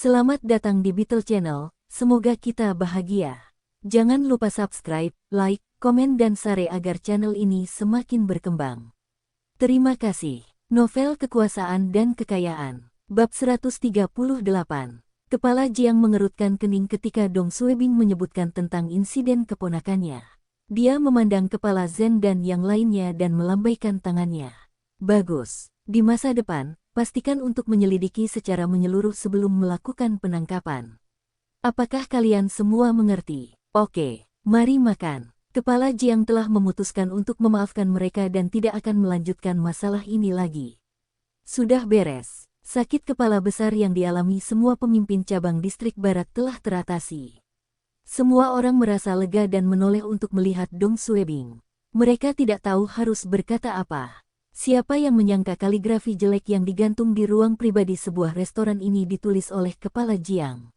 Selamat datang di Beetle Channel, semoga kita bahagia. Jangan lupa subscribe, like, komen dan share agar channel ini semakin berkembang. Terima kasih. Novel Kekuasaan dan Kekayaan. Bab 138. Kepala Jiang mengerutkan kening ketika Dong Suebing menyebutkan tentang insiden keponakannya. Dia memandang kepala Zen dan yang lainnya dan melambaikan tangannya. Bagus. Di masa depan, pastikan untuk menyelidiki secara menyeluruh sebelum melakukan penangkapan. Apakah kalian semua mengerti? Oke, mari makan. Kepala Jiang telah memutuskan untuk memaafkan mereka dan tidak akan melanjutkan masalah ini lagi. Sudah beres. Sakit kepala besar yang dialami semua pemimpin cabang distrik barat telah teratasi. Semua orang merasa lega dan menoleh untuk melihat Dong Suebing. Mereka tidak tahu harus berkata apa. Siapa yang menyangka kaligrafi jelek yang digantung di ruang pribadi sebuah restoran ini ditulis oleh Kepala Jiang.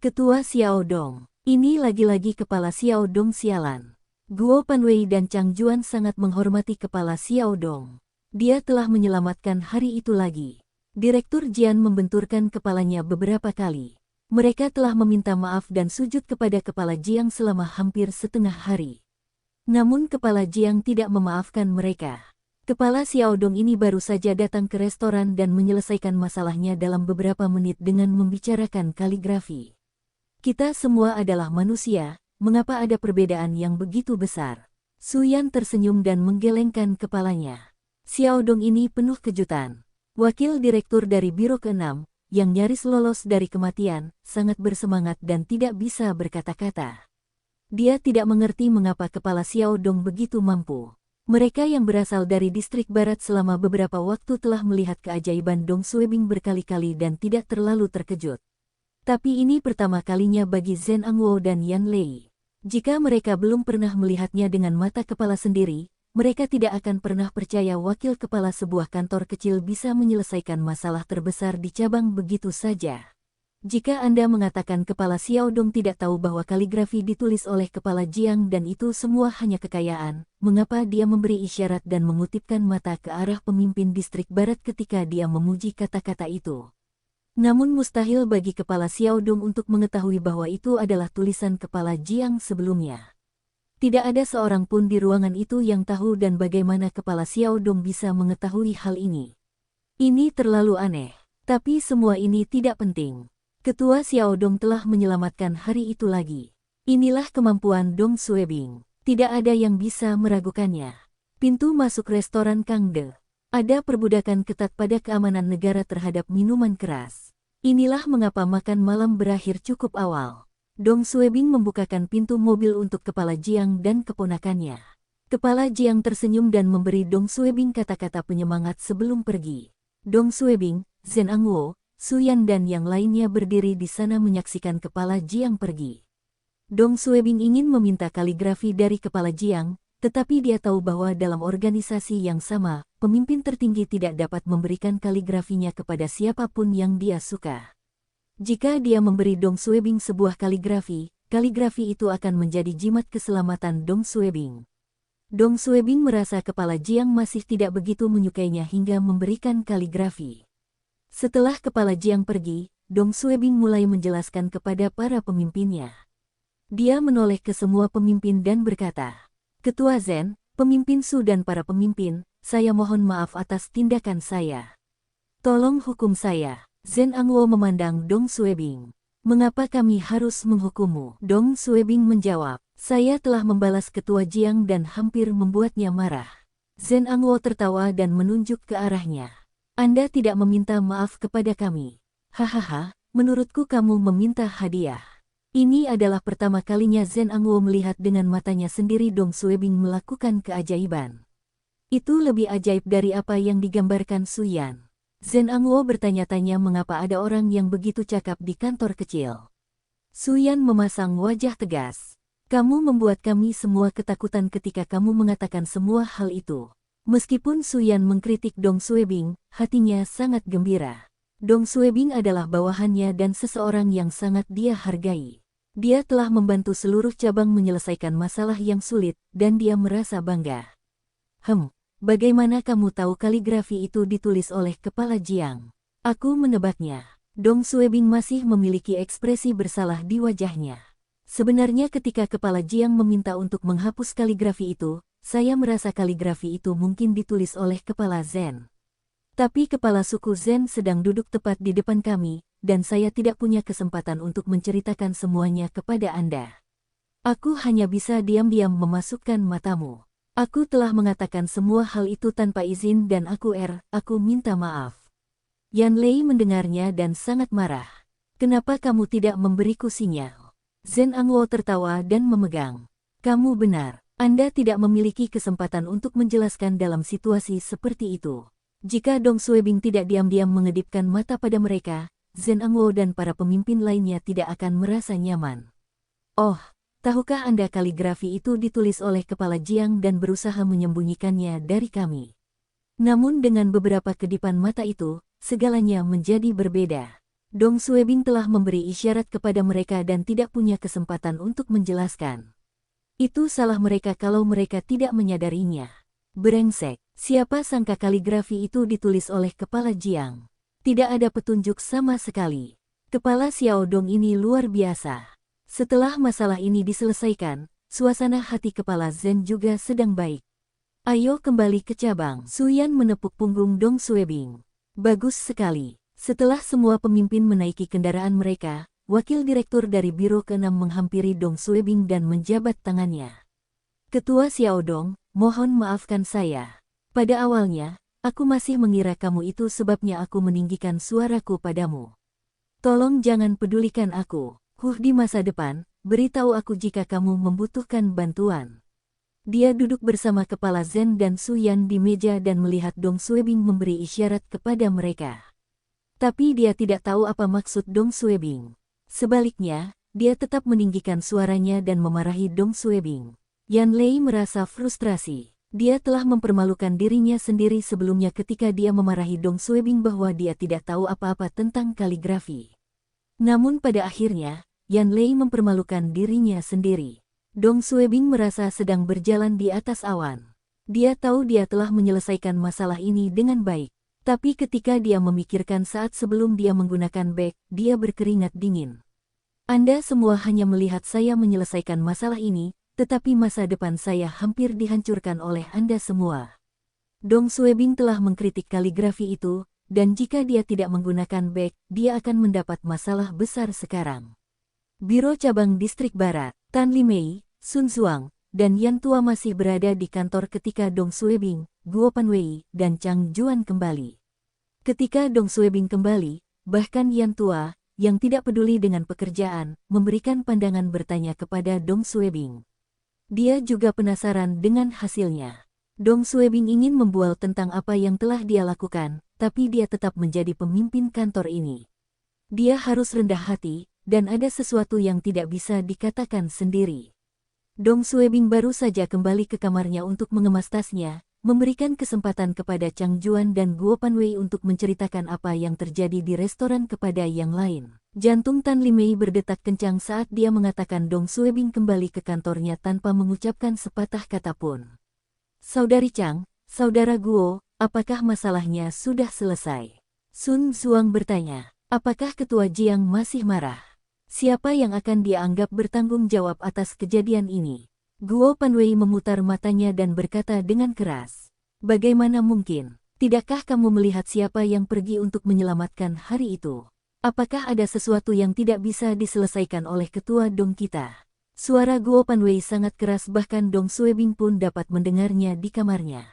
Ketua Xiao Dong. Ini lagi-lagi Kepala Xiao Dong sialan. Guo Panwei dan Chang Juan sangat menghormati Kepala Xiao Dong. Dia telah menyelamatkan hari itu lagi. Direktur Jian membenturkan kepalanya beberapa kali. Mereka telah meminta maaf dan sujud kepada Kepala Jiang selama hampir setengah hari. Namun Kepala Jiang tidak memaafkan mereka. Kepala Xiao Dong ini baru saja datang ke restoran dan menyelesaikan masalahnya dalam beberapa menit dengan membicarakan kaligrafi. Kita semua adalah manusia, mengapa ada perbedaan yang begitu besar? Su Yan tersenyum dan menggelengkan kepalanya. Xiao Dong ini penuh kejutan. Wakil direktur dari Biro ke-6, yang nyaris lolos dari kematian, sangat bersemangat dan tidak bisa berkata-kata. Dia tidak mengerti mengapa Kepala Xiao Dong begitu mampu. Mereka yang berasal dari distrik barat selama beberapa waktu telah melihat keajaiban Dong Suebing berkali-kali dan tidak terlalu terkejut. Tapi ini pertama kalinya bagi Zhen Angwo dan Yan Lei. Jika mereka belum pernah melihatnya dengan mata kepala sendiri, mereka tidak akan pernah percaya wakil kepala sebuah kantor kecil bisa menyelesaikan masalah terbesar di cabang begitu saja. Jika Anda mengatakan Kepala Xiao Dong tidak tahu bahwa kaligrafi ditulis oleh Kepala Jiang dan itu semua hanya kekayaan, mengapa dia memberi isyarat dan mengutipkan mata ke arah pemimpin distrik barat ketika dia memuji kata-kata itu? Namun mustahil bagi Kepala Xiao Dong untuk mengetahui bahwa itu adalah tulisan Kepala Jiang sebelumnya. Tidak ada seorang pun di ruangan itu yang tahu dan bagaimana Kepala Xiao Dong bisa mengetahui hal ini. Ini terlalu aneh, tapi semua ini tidak penting. Ketua Xiao Dong telah menyelamatkan hari itu lagi. Inilah kemampuan Dong Suebing. Tidak ada yang bisa meragukannya. Pintu masuk restoran Kang De. Ada perbudakan ketat pada keamanan negara terhadap minuman keras. Inilah mengapa makan malam berakhir cukup awal. Dong Suebing membukakan pintu mobil untuk Kepala Jiang dan keponakannya. Kepala Jiang tersenyum dan memberi Dong Suebing kata-kata penyemangat sebelum pergi. Dong Suebing, Zhen Angwo, Su Yan dan yang lainnya berdiri di sana menyaksikan Kepala Jiang pergi. Dong Suebing ingin meminta kaligrafi dari Kepala Jiang, tetapi dia tahu bahwa dalam organisasi yang sama, pemimpin tertinggi tidak dapat memberikan kaligrafinya kepada siapapun yang dia suka. Jika dia memberi Dong Suebing sebuah kaligrafi itu akan menjadi jimat keselamatan Dong Suebing. Dong Suebing merasa Kepala Jiang masih tidak begitu menyukainya hingga memberikan kaligrafi. Setelah Kepala Jiang pergi, Dong Suebing mulai menjelaskan kepada para pemimpinnya. Dia menoleh ke semua pemimpin dan berkata, Ketua Zen, pemimpin Su dan para pemimpin, saya mohon maaf atas tindakan saya. Tolong hukum saya. Zhen Angwo memandang Dong Suebing. Mengapa kami harus menghukummu? Dong Suebing menjawab, saya telah membalas Ketua Jiang dan hampir membuatnya marah. Zhen Angwo tertawa dan menunjuk ke arahnya. Anda tidak meminta maaf kepada kami. Hahaha, menurutku kamu meminta hadiah. Ini adalah pertama kalinya Zhen Angwo melihat dengan matanya sendiri Dong Suebing melakukan keajaiban. Itu lebih ajaib dari apa yang digambarkan Su Yan. Zhen Angwo bertanya-tanya mengapa ada orang yang begitu cakap di kantor kecil. Su Yan memasang wajah tegas. Kamu membuat kami semua ketakutan ketika kamu mengatakan semua hal itu. Meskipun Su Yan mengkritik Dong Suebing, hatinya sangat gembira. Dong Suebing adalah bawahannya dan seseorang yang sangat dia hargai. Dia telah membantu seluruh cabang menyelesaikan masalah yang sulit, dan dia merasa bangga. Bagaimana kamu tahu kaligrafi itu ditulis oleh Kepala Jiang? Aku menebaknya. Dong Suebing masih memiliki ekspresi bersalah di wajahnya. Sebenarnya ketika Kepala Jiang meminta untuk menghapus kaligrafi itu, saya merasa kaligrafi itu mungkin ditulis oleh Kepala Zen. Tapi Kepala suku Zen sedang duduk tepat di depan kami, dan saya tidak punya kesempatan untuk menceritakan semuanya kepada Anda. Aku hanya bisa diam-diam memasukkan matamu. Aku telah mengatakan semua hal itu tanpa izin dan aku minta maaf. Yan Lei mendengarnya dan sangat marah. Kenapa kamu tidak memberiku sinyal? Zhen Angwo tertawa dan memegang. Kamu benar, Anda tidak memiliki kesempatan untuk menjelaskan dalam situasi seperti itu. Jika Dong Suebing tidak diam-diam mengedipkan mata pada mereka, Zhen Angwo dan para pemimpin lainnya tidak akan merasa nyaman. Oh, tahukah Anda kaligrafi itu ditulis oleh Kepala Jiang dan berusaha menyembunyikannya dari kami? Namun dengan beberapa kedipan mata itu, segalanya menjadi berbeda. Dong Suebing telah memberi isyarat kepada mereka dan tidak punya kesempatan untuk menjelaskan. Itu salah mereka kalau mereka tidak menyadarinya. Brengsek, siapa sangka kaligrafi itu ditulis oleh Kepala Jiang? Tidak ada petunjuk sama sekali. Kepala Xiao Dong ini luar biasa. Setelah masalah ini diselesaikan, suasana hati Kepala Zen juga sedang baik. Ayo kembali ke cabang. Suyan menepuk punggung Dong Suebing. Bagus sekali. Setelah semua pemimpin menaiki kendaraan mereka, wakil direktur dari Biro ke-6 menghampiri Dong Suebing dan menjabat tangannya. Ketua Xiao Dong, mohon maafkan saya. Pada awalnya, aku masih mengira kamu itu sebabnya aku meninggikan suaraku padamu. Tolong jangan pedulikan aku. Di masa depan, beritahu aku jika kamu membutuhkan bantuan. Dia duduk bersama Kepala Zen dan Suyan di meja dan melihat Dong Suebing memberi isyarat kepada mereka. Tapi dia tidak tahu apa maksud Dong Suebing. Sebaliknya, dia tetap meninggikan suaranya dan memarahi Dong Suebing. Yan Lei merasa frustrasi. Dia telah mempermalukan dirinya sendiri sebelumnya ketika dia memarahi Dong Suebing bahwa dia tidak tahu apa-apa tentang kaligrafi. Namun pada akhirnya, Yan Lei mempermalukan dirinya sendiri. Dong Suebing merasa sedang berjalan di atas awan. Dia tahu dia telah menyelesaikan masalah ini dengan baik. Tapi ketika dia memikirkan saat sebelum dia menggunakan beg, dia berkeringat dingin. Anda semua hanya melihat saya menyelesaikan masalah ini, tetapi masa depan saya hampir dihancurkan oleh Anda semua. Dong Suebing telah mengkritik kaligrafi itu, dan jika dia tidak menggunakan beg, dia akan mendapat masalah besar sekarang. Biro Cabang Distrik Barat, Tan Limei, Sun Zuang, dan Yan Tua masih berada di kantor ketika Dong Suebing, Guo Panwei, dan Chang Juan kembali. Ketika Dong Suebing kembali, bahkan Yan Tua, yang tidak peduli dengan pekerjaan, memberikan pandangan bertanya kepada Dong Suebing. Dia juga penasaran dengan hasilnya. Dong Suebing ingin membual tentang apa yang telah dia lakukan, tapi dia tetap menjadi pemimpin kantor ini. Dia harus rendah hati, dan ada sesuatu yang tidak bisa dikatakan sendiri. Dong Suebing baru saja kembali ke kamarnya untuk mengemas tasnya, memberikan kesempatan kepada Chang Juan dan Guo Panwei untuk menceritakan apa yang terjadi di restoran kepada yang lain. Jantung Tan Limei berdetak kencang saat dia mengatakan Dong Suebing kembali ke kantornya tanpa mengucapkan sepatah kata pun. Saudari Chang, Saudara Guo, apakah masalahnya sudah selesai? Sun Zuang bertanya. Apakah Ketua Jiang masih marah? Siapa yang akan dia anggap bertanggung jawab atas kejadian ini? Guo Panwei memutar matanya dan berkata dengan keras. Bagaimana mungkin? Tidakkah kamu melihat siapa yang pergi untuk menyelamatkan hari itu? Apakah ada sesuatu yang tidak bisa diselesaikan oleh Ketua Dong kita? Suara Guo Panwei sangat keras bahkan Dong Suebing pun dapat mendengarnya di kamarnya.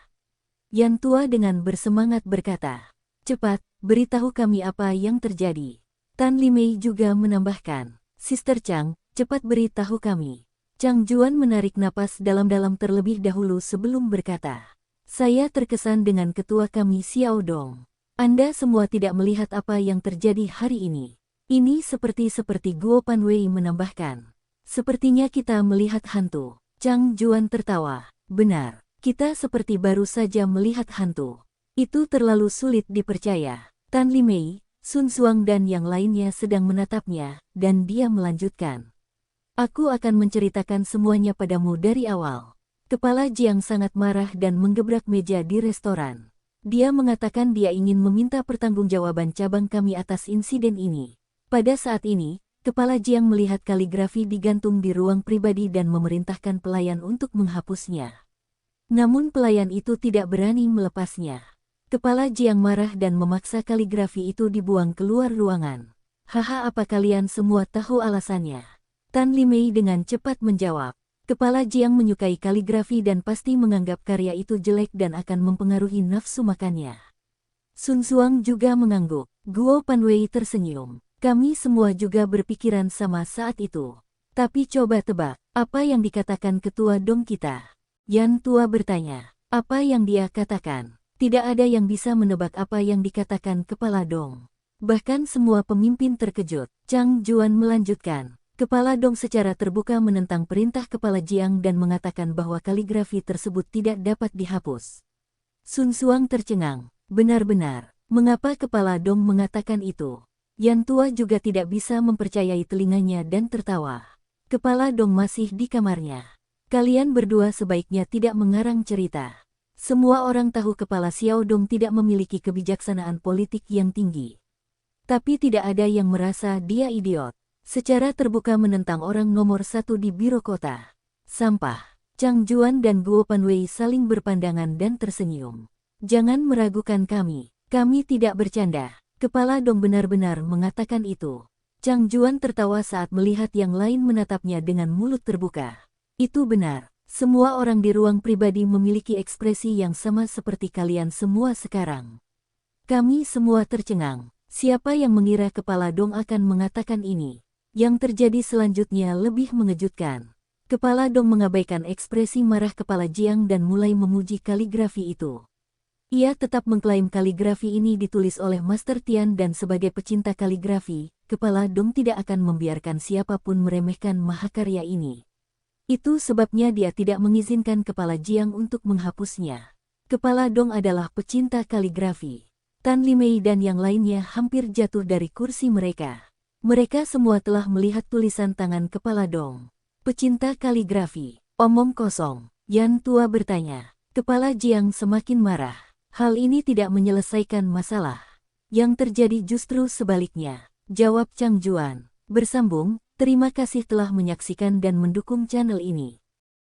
Yan Tua dengan bersemangat berkata, cepat, beritahu kami apa yang terjadi. Tan Limei juga menambahkan, Sister Chang, cepat beritahu kami. Chang Juan menarik napas dalam-dalam terlebih dahulu sebelum berkata, saya terkesan dengan ketua kami Xiao Dong. Anda semua tidak melihat apa yang terjadi hari ini. Ini seperti Guo Panwei menambahkan. Sepertinya kita melihat hantu. Chang Juan tertawa. Benar, kita seperti baru saja melihat hantu. Itu terlalu sulit dipercaya. Tan Limei, Sun Zuang dan yang lainnya sedang menatapnya, dan dia melanjutkan. Aku akan menceritakan semuanya padamu dari awal. Kepala Jiang sangat marah dan menggebrak meja di restoran. Dia mengatakan dia ingin meminta pertanggungjawaban cabang kami atas insiden ini. Pada saat ini, Kepala Jiang melihat kaligrafi digantung di ruang pribadi dan memerintahkan pelayan untuk menghapusnya. Namun pelayan itu tidak berani melepasnya. Kepala Jiang marah dan memaksa kaligrafi itu dibuang keluar ruangan. Haha, apa kalian semua tahu alasannya? Tan Limei dengan cepat menjawab. Kepala Jiang menyukai kaligrafi dan pasti menganggap karya itu jelek dan akan mempengaruhi nafsu makannya. Sun Xuang juga mengangguk. Guo Panwei tersenyum. Kami semua juga berpikiran sama saat itu. Tapi coba tebak, apa yang dikatakan ketua Dong kita? Yan Tua bertanya. Apa yang dia katakan? Tidak ada yang bisa menebak apa yang dikatakan Kepala Dong. Bahkan semua pemimpin terkejut. Chang Juan melanjutkan. Kepala Dong secara terbuka menentang perintah Kepala Jiang dan mengatakan bahwa kaligrafi tersebut tidak dapat dihapus. Sun Xuang tercengang. Benar-benar, mengapa Kepala Dong mengatakan itu? Yan Tua juga tidak bisa mempercayai telinganya dan tertawa. Kepala Dong masih di kamarnya. Kalian berdua sebaiknya tidak mengarang cerita. Semua orang tahu Kepala Xiao Dong tidak memiliki kebijaksanaan politik yang tinggi. Tapi tidak ada yang merasa dia idiot. Secara terbuka menentang orang nomor satu di biro kota. Sampah. Chang Juan dan Guo Panwei saling berpandangan dan tersenyum. Jangan meragukan kami tidak bercanda. Kepala Dong benar-benar mengatakan itu. Chang Juan tertawa saat melihat yang lain menatapnya dengan mulut terbuka. Itu benar. Semua orang di ruang pribadi memiliki ekspresi yang sama seperti kalian semua sekarang. Kami semua tercengang. Siapa yang mengira Kepala Dong akan mengatakan ini? Yang terjadi selanjutnya lebih mengejutkan. Kepala Dong mengabaikan ekspresi marah Kepala Jiang dan mulai memuji kaligrafi itu. Ia tetap mengklaim kaligrafi ini ditulis oleh Master Tian dan sebagai pecinta kaligrafi, Kepala Dong tidak akan membiarkan siapapun meremehkan mahakarya ini. Itu sebabnya dia tidak mengizinkan Kepala Jiang untuk menghapusnya. Kepala Dong adalah pecinta kaligrafi. Tan Limei dan yang lainnya hampir jatuh dari kursi mereka. Mereka semua telah melihat tulisan tangan Kepala Dong. Pecinta kaligrafi. Omong kosong. Yan Tua bertanya. Kepala Jiang semakin marah. Hal ini tidak menyelesaikan masalah. Yang terjadi justru sebaliknya. Jawab Chang Juan. Bersambung, terima kasih telah menyaksikan dan mendukung channel ini.